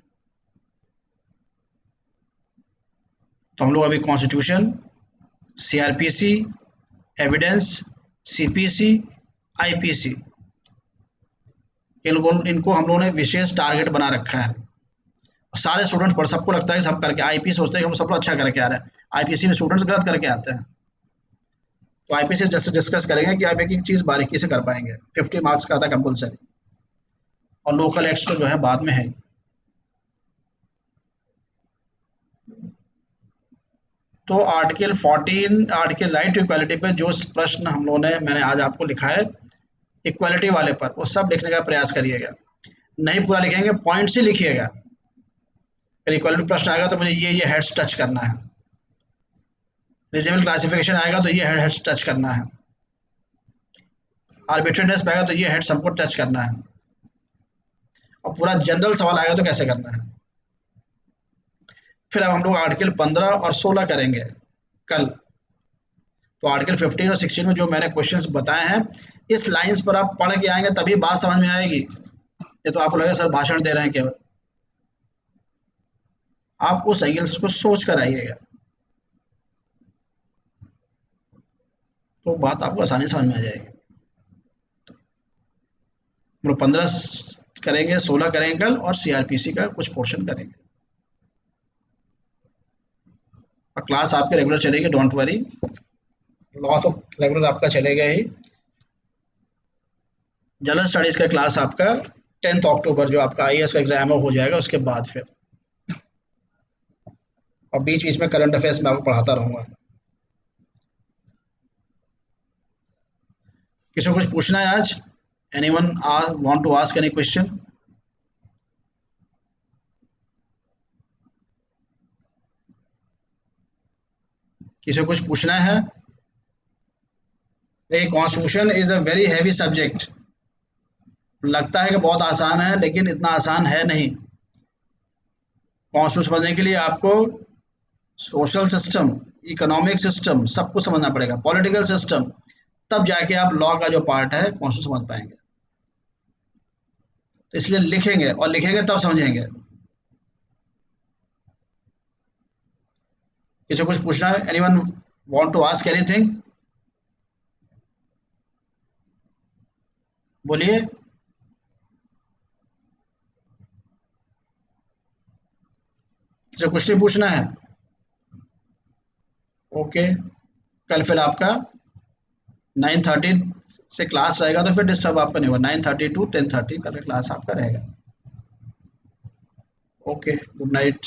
तो हम लोग अभी constitution, CrPC, evidence, CPC, IPC, इनको हम लोगों ने विशेष टारगेट बना रखा है। सारे स्टूडेंट्स पढ़, सबको लगता है कि सब करके, आईपी सोचते हैं कि हम सब लोग अच्छा करके आ रहे हैं, आईपीसी में स्टूडेंट्स गलत करके आते हैं। तो आईपीसी जैसे डिस्कस करेंगे कि आप एक एक चीज़ बारीकी से कर पाएंगे। 50 मार्क्स का था कंपलसरी, और लोकल एक्ट्स तो जो है बाद में है। तो article 14, article right to equality पे जो प्रश्न हम लोगों ने, मैंने आज आपको लिखा है इक्वालिटी वाले पर, वो सब लिखने का प्रयास करिएगा। नहीं पूरा लिखेंगे, पॉइंट से लिखिएगा। अगर इक्वालिटी प्रश्न आएगा तो मुझे ये हेड्स टच करना है, रीजनेबल क्लासिफिकेशन आएगा तो ये हेड्स टच करना है, आर्बिट्रेरीनेस पाएगा तो ये हेड्स हमको टच करना है, और पूरा जनरल सवाल आएगा तो कैसे करना है। फिर अब हम लोग आर्टिकल 15 और 16 करेंगे कल। तो आर्टिकल 15 और 16 में जो मैंने क्वेश्चंस बताए हैं, इस लाइंस पर आप पढ़ के आएंगे तभी बात समझ में आएगी। ये तो आपको लगेगा सर भाषण दे रहे हैं केवल, आप उस एंगल से उसको सोच कर आइएगा, तो बात आपको आसानी समझ में आ जाएगी। हम लोग 15 करेंगे, 16 करेंगे कल, और सीआरपीसी का कुछ पोर्शन करेंगे, और क्लास आपके रेगुलर चलेगी, डोंट वरी। लॉ तो रेगुलर आपका चलेगा ही। जनरल स्टडीज का क्लास आपका 10 अक्टूबर, जो आपका आईएएस का एग्जाम हो जाएगा उसके बाद फिर, और बीच बीच में करंट अफेयर्स में आपको पढ़ाता रहूंगा। किसी को कुछ पूछना है आज? Anyone want to ask any question? किसी को कुछ पूछना है? देखिए, constitution is a very heavy subject. लगता है कि बहुत आसान है, लेकिन इतना आसान है नहीं। कॉन्स्टिट्यूशन समझने के लिए आपको सोशल सिस्टम, इकोनॉमिक सिस्टम, सब कुछ समझना पड़ेगा, पॉलिटिकल सिस्टम, तब जाके आप लॉ का जो पार्ट है कॉन्स्टिट्यूशन समझ पाएंगे। तो इसलिए लिखेंगे, और लिखेंगे तब समझेंगे। किसी को कुछ पूछना है? Anyone want to ask anything? बोलिए। जो क्वेश्चन पूछना है, ओके। कल फिर आपका 9:30 से क्लास रहेगा, तो फिर डिस्टर्ब आपका नहीं होगा। 9:30 टू 10:30 कल क्लास आपका रहेगा। Okay, good night.